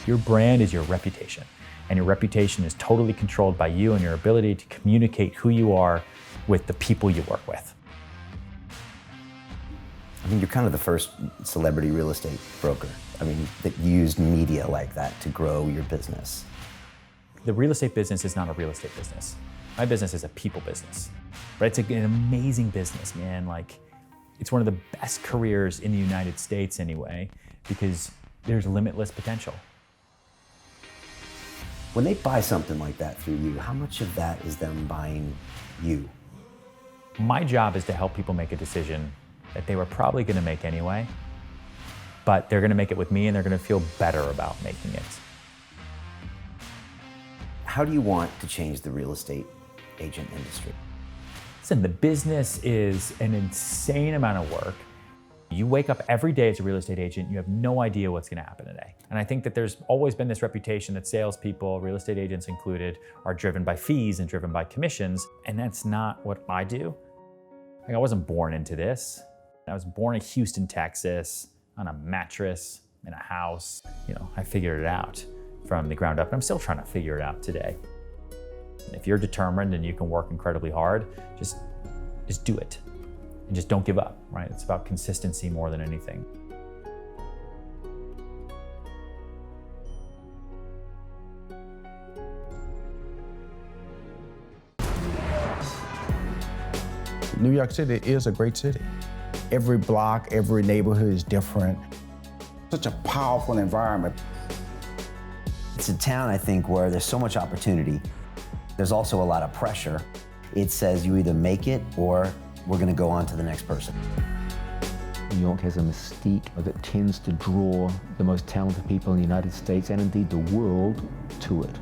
Your brand is your reputation, and your reputation is totally controlled by you and your ability to communicate who you are with the people you work with. I mean, you're kind of the first celebrity real estate broker, that used media like that to grow your business. The real estate business is not a real estate business. My business is a people business, but it's an amazing business, man. It's one of the best careers in the United States anyway, because there's limitless potential. When they buy something like that through you, how much of that is them buying you? My job is to help people make a decision that they were probably gonna make anyway, but they're gonna make it with me and they're gonna feel better about making it. How do you want to change the real estate agent industry? Listen, the business is an insane amount of work. You wake up every day as a real estate agent, you have no idea what's gonna happen today. And I think that there's always been this reputation that salespeople, real estate agents included, are driven by fees and driven by commissions, and that's not what I do. I wasn't born into this. I was born in Houston, Texas, on a mattress, in a house. I figured it out from the ground up, and I'm still trying to figure it out today. If you're determined and you can work incredibly hard, just do it. And just don't give up, right? It's about consistency more than anything. New York City is a great city. Every block, every neighborhood is different. Such a powerful environment. It's a town, I think, where there's so much opportunity. There's also a lot of pressure. It says you either make it or we're gonna go on to the next person. New York has a mystique that tends to draw the most talented people in the United States and indeed the world to it.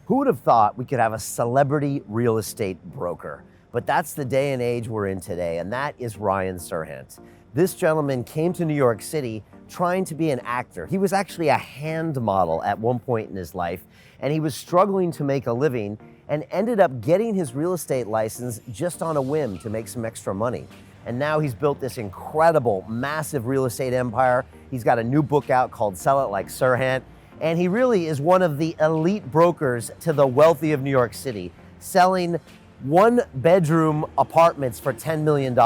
Who would have thought we could have a celebrity real estate broker? But that's the day and age we're in today, and that is Ryan Serhant. This gentleman came to New York City trying to be an actor. He was actually a hand model at one point in his life, and he was struggling to make a living and ended up getting his real estate license just on a whim to make some extra money. And now he's built this incredible, massive real estate empire. He's got a new book out called Sell It Like Serhant, and he really is one of the elite brokers to the wealthy of New York City, selling one-bedroom apartments for $10 million.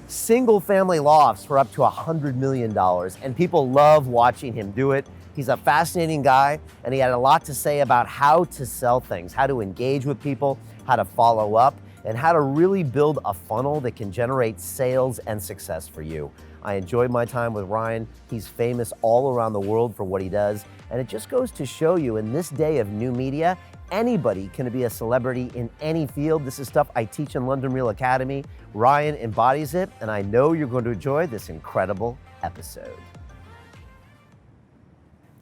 Single family lofts for up to $100 million, and people love watching him do it. He's a fascinating guy, and he had a lot to say about how to sell things, how to engage with people, how to follow up, and how to really build a funnel that can generate sales and success for you. I enjoyed my time with Ryan. He's famous all around the world for what he does, and it just goes to show you, in this day of new media, anybody can be a celebrity in any field. This is stuff I teach in London Real Academy. Ryan embodies it, and I know you're going to enjoy this incredible episode.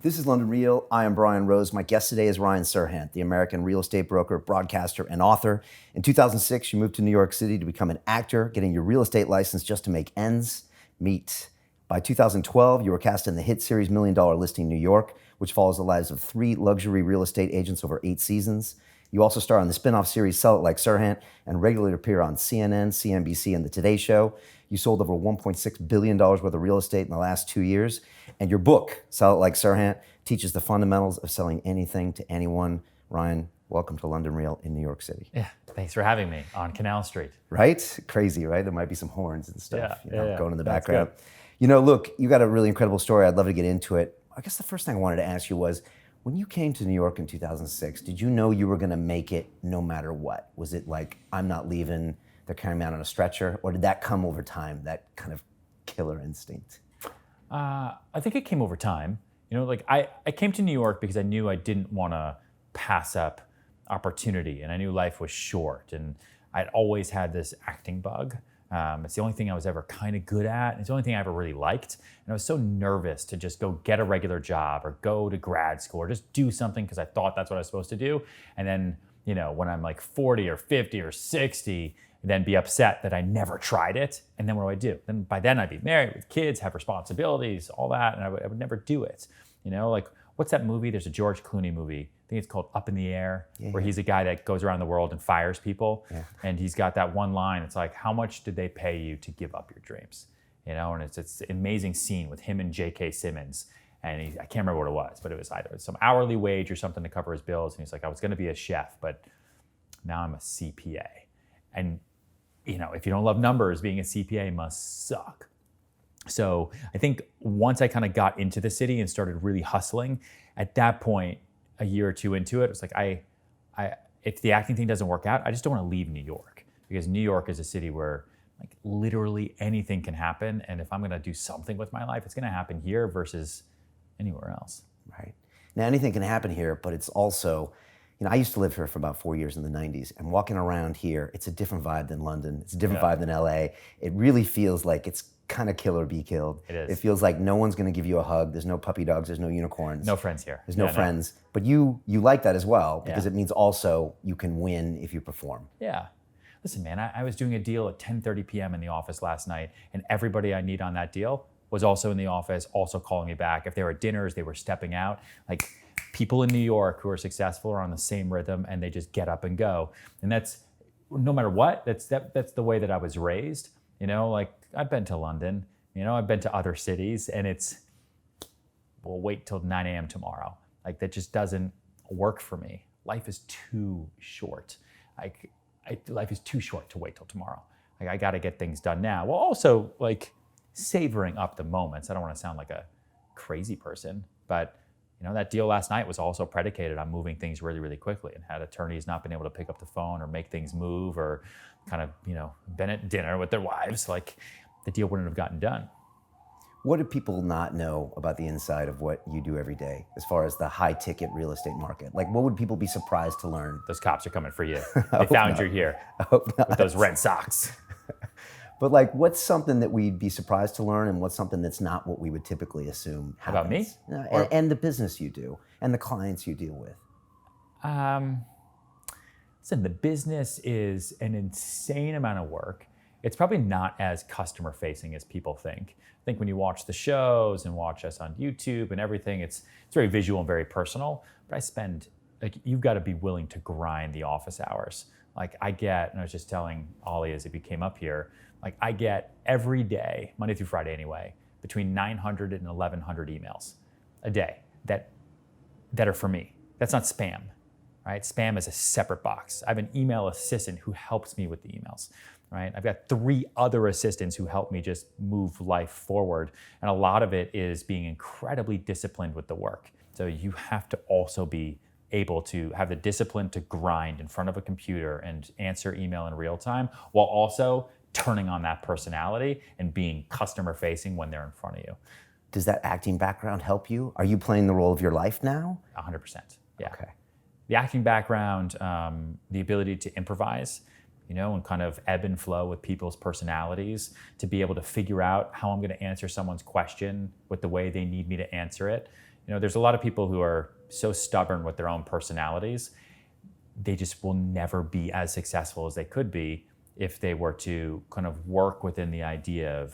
This is London Real. I am Brian Rose. My guest today is Ryan Serhant, the American real estate broker, broadcaster, and author. In 2006, you moved to New York City to become an actor, getting your real estate license just to make ends meet. By 2012, you were cast in the hit series $1 Million Listing New York, which follows the lives of 3 luxury real estate agents over 8 seasons. You also star on the spin-off series Sell It Like Serhant and regularly appear on CNN, CNBC, and The Today Show. You sold over $1.6 billion worth of real estate in the last 2 years. And your book, Sell It Like Serhant, teaches the fundamentals of selling anything to anyone. Ryan, welcome to London Real in New York City. Yeah, thanks for having me on Canal Street. Right? Crazy, right? There might be some horns and stuff going in the That's background. good. Look, you got a really incredible story. I'd love to get into it. I guess the first thing I wanted to ask you was, when you came to New York in 2006, did you know you were going to make it no matter what? Was it like, I'm not leaving, they're carrying me out on a stretcher? Or did that come over time, that kind of killer instinct? I think it came over time. I came to New York because I knew I didn't want to pass up opportunity, and I knew life was short, and I'd always had this acting bug. It's the only thing I was ever kind of good at. It's the only thing I ever really liked. And I was so nervous to just go get a regular job or go to grad school or just do something because I thought that's what I was supposed to do. And then, when I'm like 40 or 50 or 60, then be upset that I never tried it. And then what do? Then by then I'd be married with kids, have responsibilities, all that, and I would never do it. What's that movie? There's a George Clooney movie think it's called Up in the Air, where yeah. he's a guy that goes around the world and fires people. Yeah. And he's got that one line. It's like, how much did they pay you to give up your dreams? You know, and it's an amazing scene with him and J.K. Simmons. And I can't remember what it was, but it was either some hourly wage or something to cover his bills. And he's like, I was going to be a chef, but now I'm a CPA. And, you know, if you don't love numbers, being a CPA must suck. So I think once I kind of got into the city and started really hustling, at that point, a year or two into it, it was like, if the acting thing doesn't work out, I just don't want to leave New York, because New York is a city where like literally anything can happen. And if I'm going to do something with my life, it's going to happen here versus anywhere else. Right. Now, anything can happen here, but it's also, you know, I used to live here for about 4 years in the 90s, and walking around here, it's a different vibe than London. It's a different vibe than LA. It really feels like it's kind of kill or be killed. It is. It feels like no one's going to give you a hug. There's no puppy dogs. There's no unicorns. No friends here. There's no friends. But you like that as well, because Yeah. it means also you can win if you perform. Yeah. Listen, man, I was doing a deal at 10:30 p.m. in the office last night, and everybody I need on that deal was also in the office, also calling me back. If they were at dinners, they were stepping out. Like, people in New York who are successful are on the same rhythm, and they just get up and go. And that's, no matter what, that's the way that I was raised. You know, like, I've been to London, you know, I've been to other cities, and it's, we'll wait till 9 a.m. tomorrow. Like, that just doesn't work for me. Life is too short. Life is too short to wait till tomorrow. Like, I got to get things done now. Well, also, like, savoring up the moments. I don't want to sound like a crazy person, but you know, that deal last night was also predicated on moving things really, really quickly, and had attorneys not been able to pick up the phone or make things move, or kind of, you know, been at dinner with their wives, like, the deal wouldn't have gotten done. What do people not know about the inside of what you do every day as far as the high ticket real estate market? Like, what would people be surprised to learn? Those cops are coming for you. They found you here with those red socks. But like, what's something that we'd be surprised to learn, and what's something that's not what we would typically assume happens? About me? No, and the business you do, and the clients you deal with. Listen, the business is an insane amount of work. It's probably not as customer facing as people think. I think when you watch the shows and watch us on YouTube and everything, it's very visual and very personal. But I spend, like, you've got to be willing to grind the office hours. Like, I get, and I was just telling Ollie as he came up here, like, I get every day, Monday through Friday anyway, between 900 and 1,100 emails a day that are for me. That's not spam, right? Spam is a separate box. I have an email assistant who helps me with the emails, right? I've got 3 other assistants who help me just move life forward. And a lot of it is being incredibly disciplined with the work. So you have to also be able to have the discipline to grind in front of a computer and answer email in real time, while also turning on that personality and being customer facing when they're in front of you. Does that acting background help you? Are you playing the role of your life now? 100%, yeah. Okay. The acting background, the ability to improvise, you know, and kind of ebb and flow with people's personalities, to be able to figure out how I'm going to answer someone's question with the way they need me to answer it. You know, there's a lot of people who are so stubborn with their own personalities, they just will never be as successful as they could be if they were to kind of work within the idea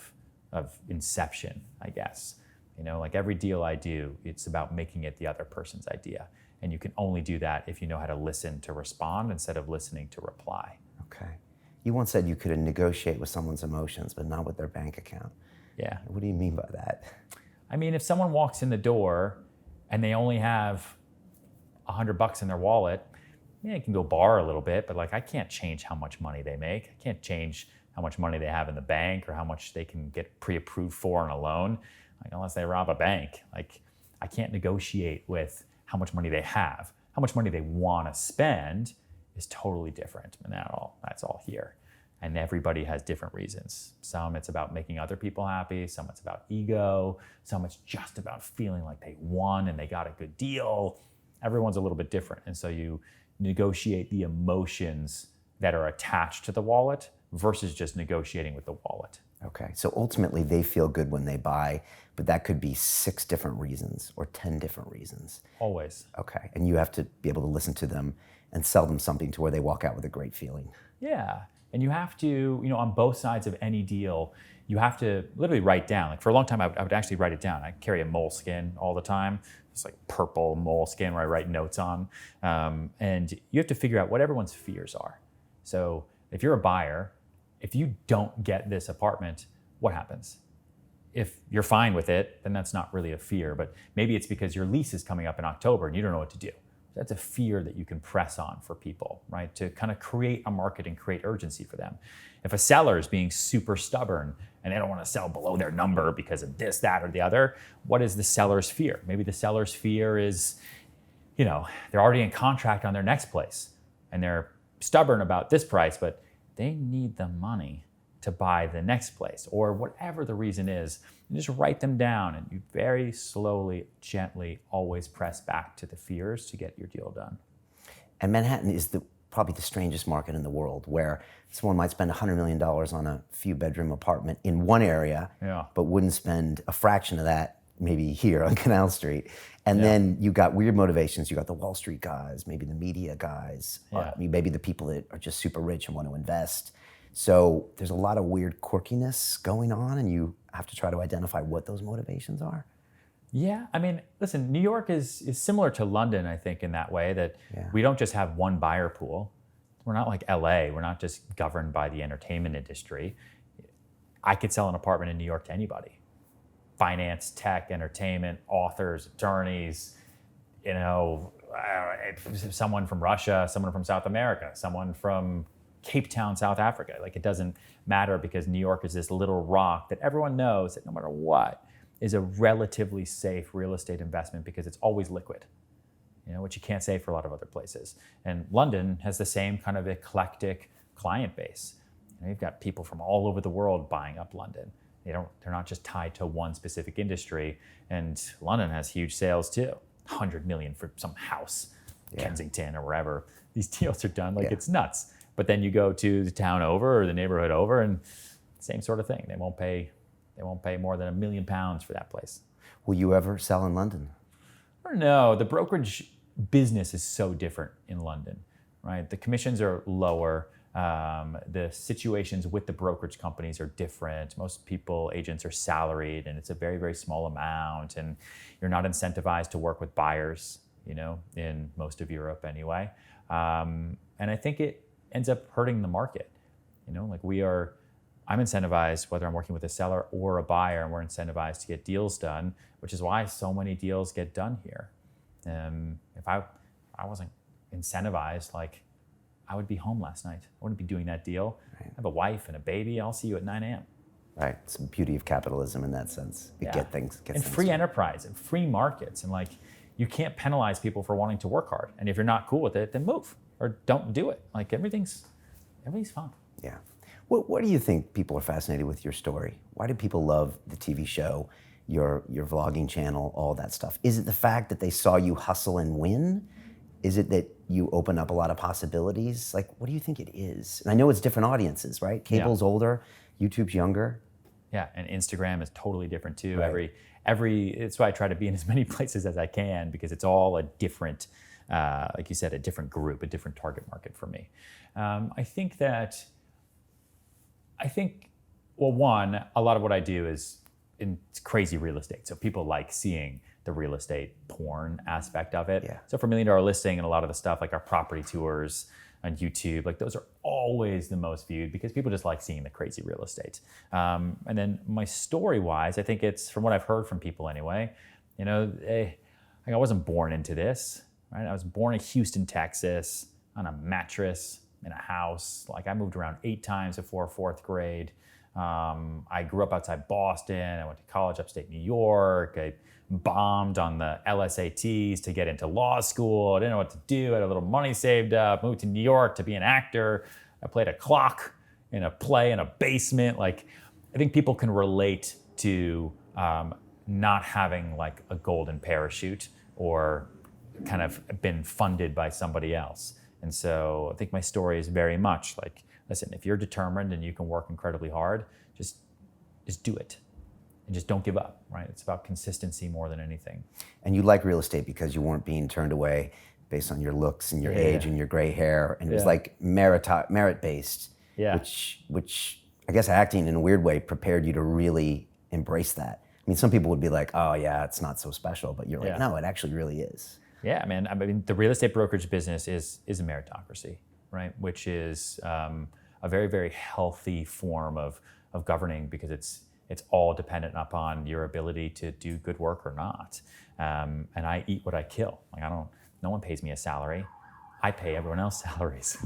of inception, I guess. You know, like, every deal I do, it's about making it the other person's idea. And you can only do that if you know how to listen to respond instead of listening to reply. Okay. You once said you could negotiate with someone's emotions, but not with their bank account. Yeah. What do you mean by that? I mean, if someone walks in the door and they only have $100 in their wallet, yeah, you can go borrow a little bit, but like, I can't change how much money they make. I can't change how much money they have in the bank or how much they can get pre-approved for on a loan, like, unless they rob a bank. Like, I can't negotiate with how much money they have. How much money they want to spend is totally different, and that's all here. And everybody has different reasons. Some it's about making other people happy, some it's about ego, some it's just about feeling like they won and they got a good deal. Everyone's a little bit different, and so you negotiate the emotions that are attached to the wallet versus just negotiating with the wallet. Okay, so ultimately they feel good when they buy, but that could be 6 different reasons or 10 different reasons. Always. Okay, and you have to be able to listen to them and sell them something to where they walk out with a great feeling. Yeah, and you have to, you know, on both sides of any deal, you have to literally write down. Like for a long time, I would actually write it down. I carry a moleskin all the time. It's like purple moleskin where I write notes on. And you have to figure out what everyone's fears are. So if you're a buyer, if you don't get this apartment, what happens? If you're fine with it, then that's not really a fear, but maybe it's because your lease is coming up in October and you don't know what to do. That's a fear that you can press on for people, right? To kind of create a market and create urgency for them. If a seller is being super stubborn and they don't want to sell below their number because of this, that, or the other, what is the seller's fear? Maybe the seller's fear is, they're already in contract on their next place and they're stubborn about this price, but they need the money to buy the next place, or whatever the reason is. You just write them down and you very slowly, gently always press back to the fears to get your deal done. And Manhattan is probably the strangest market in the world, where someone might spend $100 million on a few bedroom apartment in one area, but wouldn't spend a fraction of that maybe here on Canal Street. And then you got weird motivations. You got the Wall Street guys, maybe the media guys, maybe the people that are just super rich and want to invest. So there's a lot of weird quirkiness going on, and you have to try to identify what those motivations are. Yeah, I mean, listen, New York is similar to London, I think, in that way that we don't just have one buyer pool. We're not like LA. We're not just governed by the entertainment industry. I could sell an apartment in New York to anybody. Finance, tech, entertainment, authors, attorneys, someone from Russia, someone from South America, someone from Cape Town, South Africa. Like, it doesn't matter, because New York is this little rock that everyone knows that no matter what is a relatively safe real estate investment, because it's always liquid, which you can't say for a lot of other places. And London has the same kind of eclectic client base. You've got people from all over the world buying up London. They're not just tied to one specific industry. And London has huge sales too. 100 million for some house, Kensington or wherever. These deals are done, it's nuts. But then you go to the town over or the neighborhood over, and same sort of thing. They won't pay more than £1 million for that place. Will you ever sell in London? I don't know. The brokerage business is so different in London, right? The commissions are lower. The situations with the brokerage companies are different. Most agents are salaried, and it's a very, very small amount, and you're not incentivized to work with buyers, in most of Europe anyway. And I think it ends up hurting the market. I'm incentivized whether I'm working with a seller or a buyer, and we're incentivized to get deals done, which is why so many deals get done here. If I wasn't incentivized, I would be home last night. I wouldn't be doing that deal. Right. I have a wife and a baby. I'll see you at 9 a.m. Right. It's the beauty of capitalism in that sense. You get things. And free enterprise and free markets. And you can't penalize people for wanting to work hard. And if you're not cool with it, then move or don't do it. Everything's fine. Yeah. What do you think people are fascinated with your story? Why do people love the TV show, your vlogging channel, all that stuff? Is it the fact that they saw you hustle and win? Is it that you open up a lot of possibilities? What do you think it is? And I know it's different audiences, right? Cable's older, YouTube's younger. Yeah, and Instagram is totally different too. Right. It's why I try to be in as many places as I can, because it's all a different, like you said, a different group, a different target market for me. I think, one, a lot of what I do is in crazy real estate. So people like seeing the real estate porn aspect of it. Yeah. So for $1 Million Listing and a lot of the stuff like our property tours on YouTube, those are always the most viewed, because people just like seeing the crazy real estate. And then my story-wise, I think it's, from what I've heard from people anyway, I wasn't born into this, right? I was born in Houston, Texas, on a mattress in a house. I moved around 8 times before 4th grade. I grew up outside Boston. I went to college upstate New York. I bombed on the LSATs to get into law school. I didn't know what to do. I had a little money saved up, moved to New York to be an actor. I played a clock in a play in a basement. I think people can relate to not having a golden parachute or kind of been funded by somebody else. And so I think my story is very much listen, if you're determined and you can work incredibly hard, just do it. And just don't give up, right? It's about consistency more than anything. And you like real estate because you weren't being turned away based on your looks and your age and your gray hair. And it was merit-based, which I guess acting in a weird way prepared you to really embrace that. I mean, some people would be like, oh yeah, it's not so special, but you're like, no, it actually really is. Yeah, man. I mean, the real estate brokerage business is a meritocracy, right? Which is a very, very healthy form of governing, because it's all dependent upon your ability to do good work or not. And I eat what I kill. Like no one pays me a salary. I pay everyone else salaries.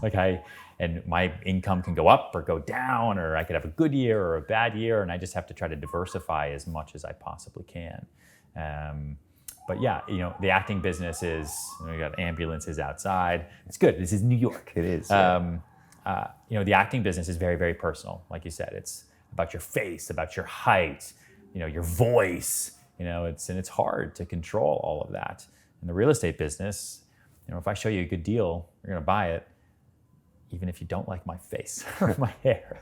And my income can go up or go down, or I could have a good year or a bad year, and I just have to try to diversify as much as I possibly can. But yeah, the acting business is, we got ambulances outside. It's good. This is New York. It is. The acting business is very, very personal. Like you said, it's about your face, about your height, your voice, it's hard to control all of that. In the real estate business, if I show you a good deal, you're going to buy it, even if you don't like my face or my hair.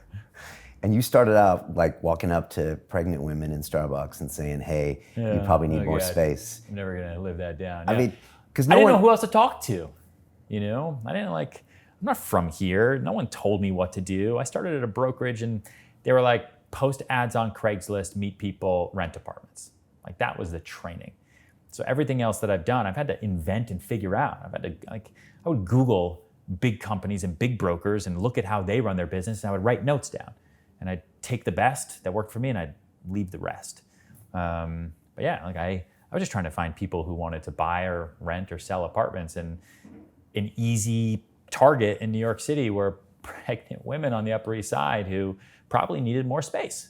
And you started out like walking up to pregnant women in Starbucks and saying, hey, you probably need more space. I'm never going to live that down. I mean, because I didn't know who else to talk to. I'm not from here. No one told me what to do. I started at a brokerage and they were like, post ads on Craigslist, meet people, rent apartments. Like that was the training. So everything else that I've done, I've had to invent and figure out. I would Google big companies and big brokers and look at how they run their business, and I would write notes down. And I'd take the best that worked for me and I'd leave the rest. But yeah, I was just trying to find people who wanted to buy or rent or sell apartments, and an easy target in New York City were pregnant women on the Upper East Side who probably needed more space.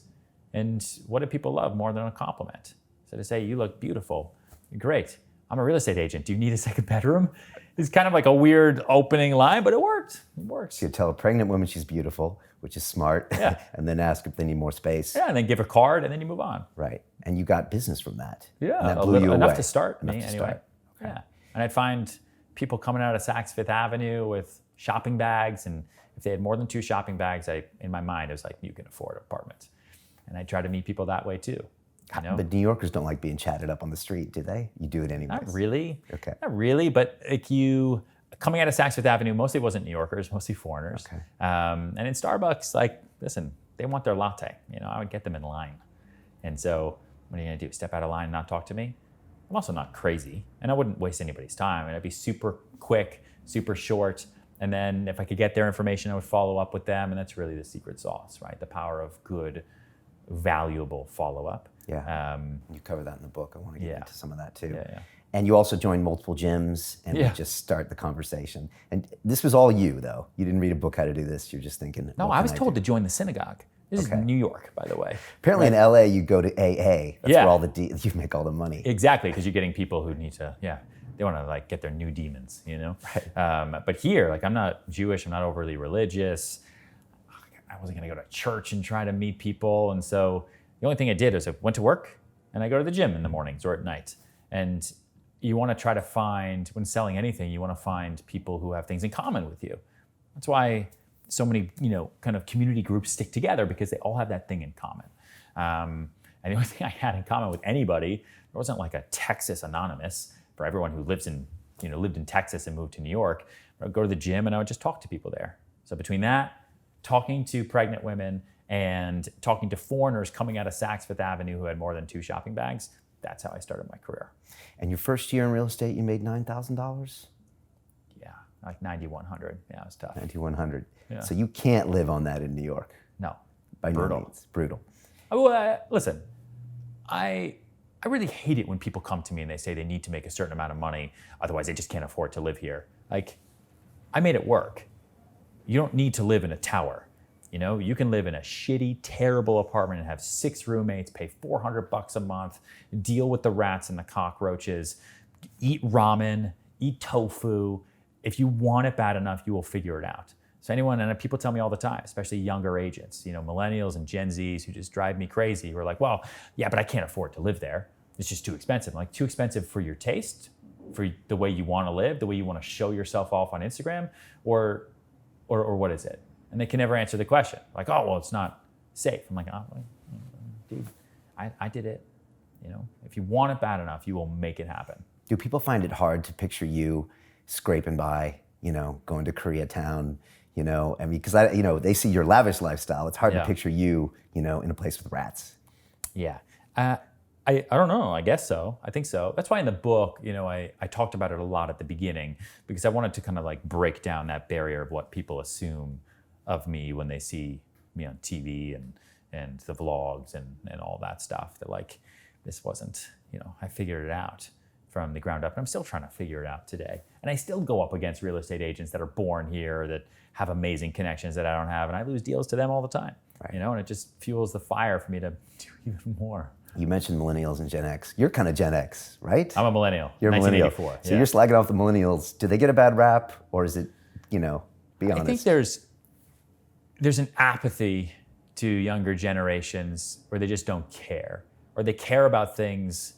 And what do people love more than a compliment? So to say, you look beautiful, great. I'm a real estate agent. Do you need a second bedroom? It's kind of like a weird opening line, but it worked. It works. So you tell a pregnant woman she's beautiful, which is smart, and then ask if they need more space. Yeah, and then give a card, and then you move on. Right, and you got business from that. Yeah, and that blew you enough away. to start Enough me to anyway. start. Okay. Yeah, and I'd find people coming out of Saks Fifth Avenue with shopping bags, and if they had more than 2 shopping bags, in my mind, it was like, you can afford an apartment. And I try to meet people that way too. But New Yorkers don't like being chatted up on the street, do they? You do it anyways. Not really. Okay. Not really, but coming out of Saks Fifth Avenue, mostly wasn't New Yorkers, mostly foreigners. Okay. And in Starbucks, listen, they want their latte. I would get them in line. And so what are you gonna do? Step out of line and not talk to me? I'm also not crazy, and I wouldn't waste anybody's time. And I'd be super quick, super short. And then if I could get their information, I would follow up with them. And that's really the secret sauce, right? The power of good, valuable follow-up. Yeah, you cover that in the book. I want to get into some of that too. Yeah. And you also joined multiple gyms, and we just start the conversation. And this was all you, though. You didn't read a book how to do this. You're just thinking. No, I was told to join the synagogue. This is New York, by the way. Apparently in LA, you go to AA. That's where all you make all the money. Exactly, because you're getting people who need to, they want to get their new demons, Right. But here, I'm not Jewish, I'm not overly religious. I wasn't going to go to church and try to meet people. And so the only thing I did was I went to work and I go to the gym in the mornings or at night. And you want to try to find, when selling anything, you want to find people who have things in common with you. That's why so many, kind of community groups stick together, because they all have that thing in common. And the only thing I had in common with anybody, there wasn't like a Texas Anonymous for everyone who lived in Texas and moved to New York. I would go to the gym and I would just talk to people there. So between that, talking to pregnant women and talking to foreigners coming out of Saks Fifth Avenue who had more than 2 shopping bags, that's how I started my career. And your first year in real estate, you made $9,000? Yeah, like 9,100. Yeah, it was tough. 9,100. Yeah. So you can't live on that in New York. No. By no means. Brutal. Listen, I really hate it when people come to me and they say they need to make a certain amount of money, otherwise they just can't afford to live here. I made it work. You don't need to live in a tower. You can live in a shitty, terrible apartment and have 6 roommates, pay $400 a month, deal with the rats and the cockroaches, eat ramen, eat tofu. If you want it bad enough, you will figure it out. So and people tell me all the time, especially younger agents, millennials and Gen Zs who just drive me crazy, who are like, well, yeah, but I can't afford to live there. It's just too expensive. Too expensive for your taste, for the way you want to live, the way you want to show yourself off on Instagram, or what is it? And they can never answer the question. Oh, well, it's not safe. I'm like, oh, dude, I did it. If you want it bad enough, you will make it happen. Do people find it hard to picture you scraping by, going to Koreatown, You know, I mean, because they see your lavish lifestyle. It's hard to Yeah. picture you, in a place with rats. Yeah. I don't know. I guess so. I think so. That's why in the book, I talked about it a lot at the beginning because I wanted to kind of like break down that barrier of what people assume of me when they see me on TV and the vlogs and all that stuff. That like, this wasn't, I figured it out from the ground up. And I'm still trying to figure it out today. And I still go up against real estate agents that are born here, that have amazing connections that I don't have. And I lose deals to them all the time, Right. And it just fuels the fire for me to do even more. You mentioned Millennials and Gen X. You're kind of Gen X, right? I'm a millennial. You're a millennial. 1984. So you're slagging off the millennials. Do they get a bad rap, or is it, be honest? I think there's an apathy to younger generations where they just don't care, or they care about things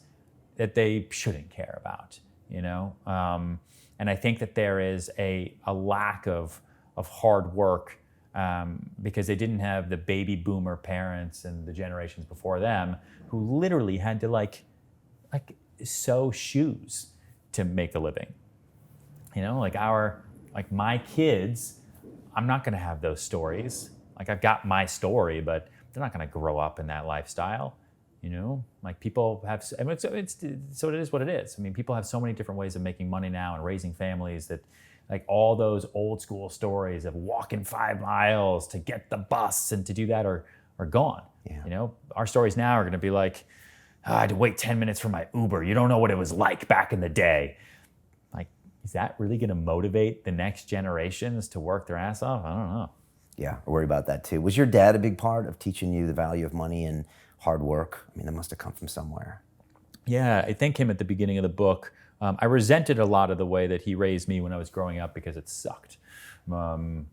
that they shouldn't care about, And I think that there is a lack of hard work because they didn't have the baby boomer parents and the generations before them who literally had to like sew shoes to make a living. My kids, I'm not gonna have those stories. Like I've got my story, but they're not gonna grow up in that lifestyle. People have, so it is what it is. I mean, people have so many different ways of making money now and raising families that like all those old school stories of walking 5 miles to get the bus and to do that are gone. Yeah. Our stories now are gonna be like, I had to wait 10 minutes for my Uber. You don't know what it was like back in the day. Like, is that really gonna motivate the next generations to work their ass off? I don't know. Yeah, I worry about that too. Was your dad a big part of teaching you the value of money and hard work? I mean, that must have come from somewhere. Yeah, I thank him at the beginning of the book. I resented a lot of the way that he raised me when I was growing up because it sucked. It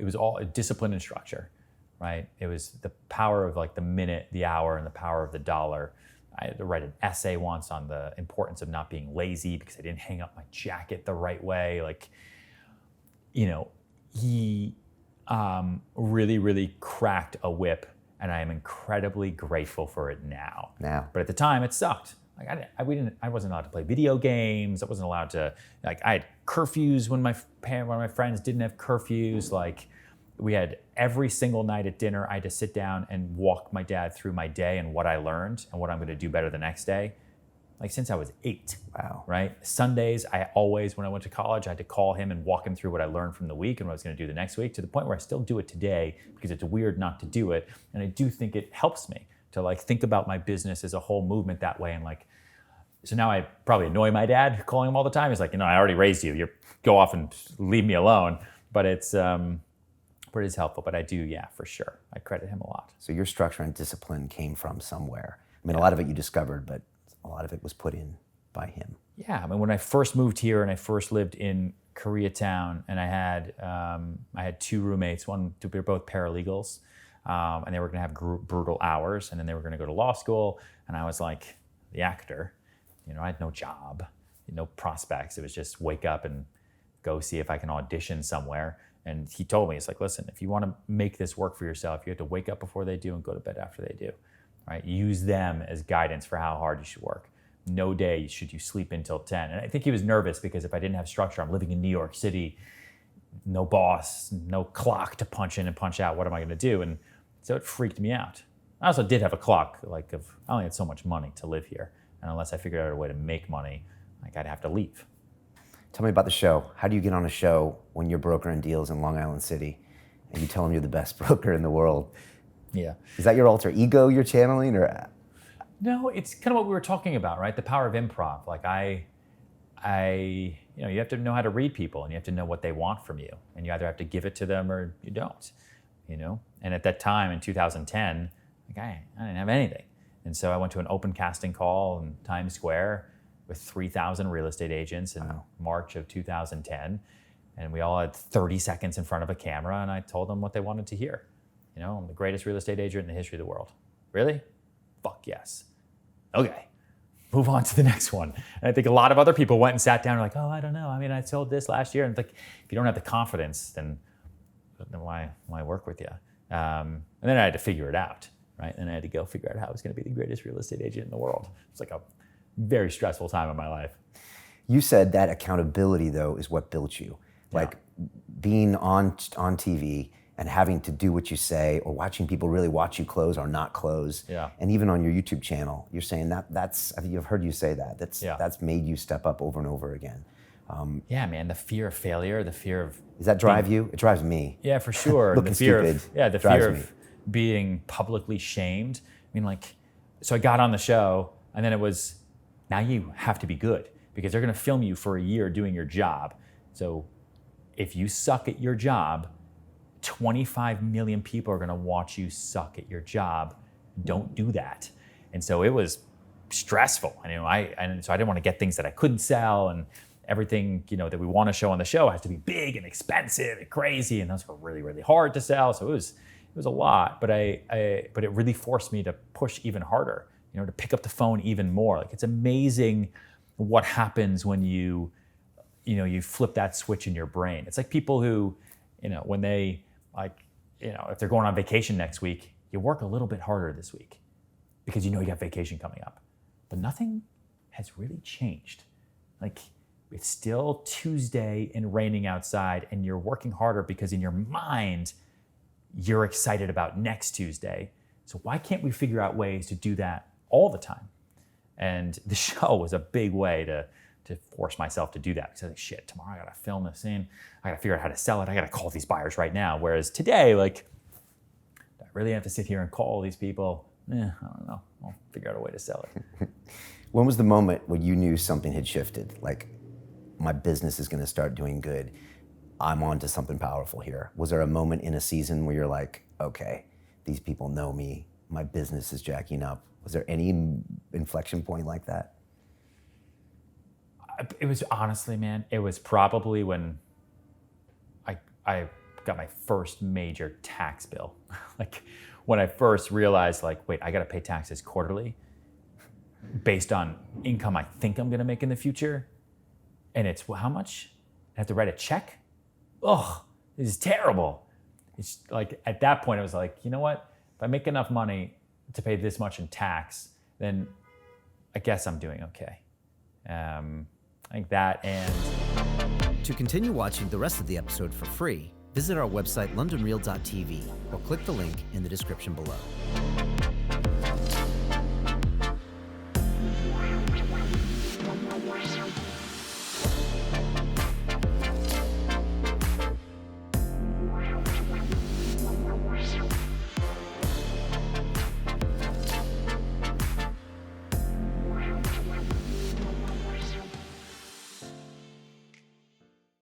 was all discipline and structure, right? It was the power of like the minute, the hour, and the power of the dollar. I had to write an essay once on the importance of not being lazy because I didn't hang up my jacket the right way. He really, really cracked a whip, and I am incredibly grateful for it now. But at the time, it sucked. Like I wasn't allowed to play video games. I wasn't allowed to, I had curfews when my friends didn't have curfews. Like we had every single night at dinner, I had to sit down and walk my dad through my day and what I learned and what I'm gonna do better the next day. Like since I was 8. Wow. Right? Sundays, when I went to college, I had to call him and walk him through what I learned from the week and what I was gonna do the next week, to the point where I still do it today because it's weird not to do it. And I do think it helps me to like think about my business as a whole movement that way. And like, so now I probably annoy my dad calling him all the time. He's like, I already raised you. You go off and leave me alone. But it is helpful. But I do, yeah, for sure. I credit him a lot. So your structure and discipline came from somewhere. I mean, a lot of it you discovered, but a lot of it was put in by him. Yeah, I mean, when I first moved here and I first lived in Koreatown, and I had 2 roommates. We were both paralegals, and they were gonna have brutal hours, and then they were gonna go to law school, and I was like the actor. I had no job, no prospects. It was just wake up and go see if I can audition somewhere. And he told me, it's like, listen, if you want to make this work for yourself, you have to wake up before they do and go to bed after they do. Right? Use them as guidance for how hard you should work. No day should you sleep until 10. And I think he was nervous because if I didn't have structure, I'm living in New York City, no boss, no clock to punch in and punch out. What am I going to do? And so it freaked me out. I also did have a clock, I only had so much money to live here. And unless I figured out a way to make money, I'd have to leave. Tell me about the show. How do you get on a show when you're brokering deals in Long Island City and you tell them you're the best broker in the world? Yeah. Is that your alter ego you're channeling, or? No, it's kind of what we were talking about, right? The power of improv. Like you have to know how to read people, and you have to know what they want from you, and you either have to give it to them or you don't. And at that time in 2010, I didn't have anything. And so I went to an open casting call in Times Square with 3,000 real estate agents in March of 2010. And we all had 30 seconds in front of a camera, and I told them what they wanted to hear. I'm the greatest real estate agent in the history of the world. Really? Fuck yes. Okay, move on to the next one. And I think a lot of other people went and sat down and were like, oh, I don't know. I mean, I sold this last year. And it's like, if you don't have the confidence, then why work with you? And then I had to figure it out. Right? And I had to go figure out how I was going to be the greatest real estate agent in the world. It's like a very stressful time in my life. You said that accountability, though, is what built you. Like being on TV and having to do what you say, or watching people really watch you close or not close. Yeah. And even on your YouTube channel, you're saying that's, I think I've heard you say that, that's made you step up over and over again. Yeah, man, the fear of failure, the fear of... Does that drive you? It drives me. Yeah, for sure. Looking the fear stupid of, the drives fear me. of being publicly shamed. I mean, like, so I got on the show, and then it was, now you have to be good, because they're gonna film you for a year doing your job. So if you suck at your job, 25 million people are gonna watch you suck at your job. Don't do that. And so it was stressful. And so I didn't want to get things that I couldn't sell, and everything, that we want to show on the show has to be big and expensive and crazy, and those were really, really hard to sell. So it was a lot, but but it really forced me to push even harder, to pick up the phone even more. Like, it's amazing what happens when you flip that switch in your brain. It's like people who, when they, if they're going on vacation next week, you work a little bit harder this week because you got vacation coming up. But nothing has really changed. Like, it's still Tuesday and raining outside, and you're working harder because in your mind, you're excited about next Tuesday. So why can't we figure out ways to do that all the time? And the show was a big way to force myself to do that. Because I was like, shit, tomorrow I gotta film this in. I gotta figure out how to sell it. I gotta call these buyers right now. Whereas today, like, do I really have to sit here and call these people? I don't know. I'll figure out a way to sell it. When was the moment when you knew something had shifted? Like, my business is gonna start doing good. I'm on to something powerful here. Was there a moment in a season where you're like, okay, these people know me, my business is jacking up? Was there any inflection point like that? It was, honestly, man, it was probably when I got my first major tax bill. Like, when I first realized, like, wait, I gotta pay taxes quarterly based on income I think I'm gonna make in the future. And it's, well, how much? I have to write a check? Oh, this is terrible. It's like, at that point, I was like, you know what? If I make enough money to pay this much in tax, then I guess I'm doing okay. I think that, and... To continue watching the rest of the episode for free, visit our website londonreal.tv or click the link in the description below.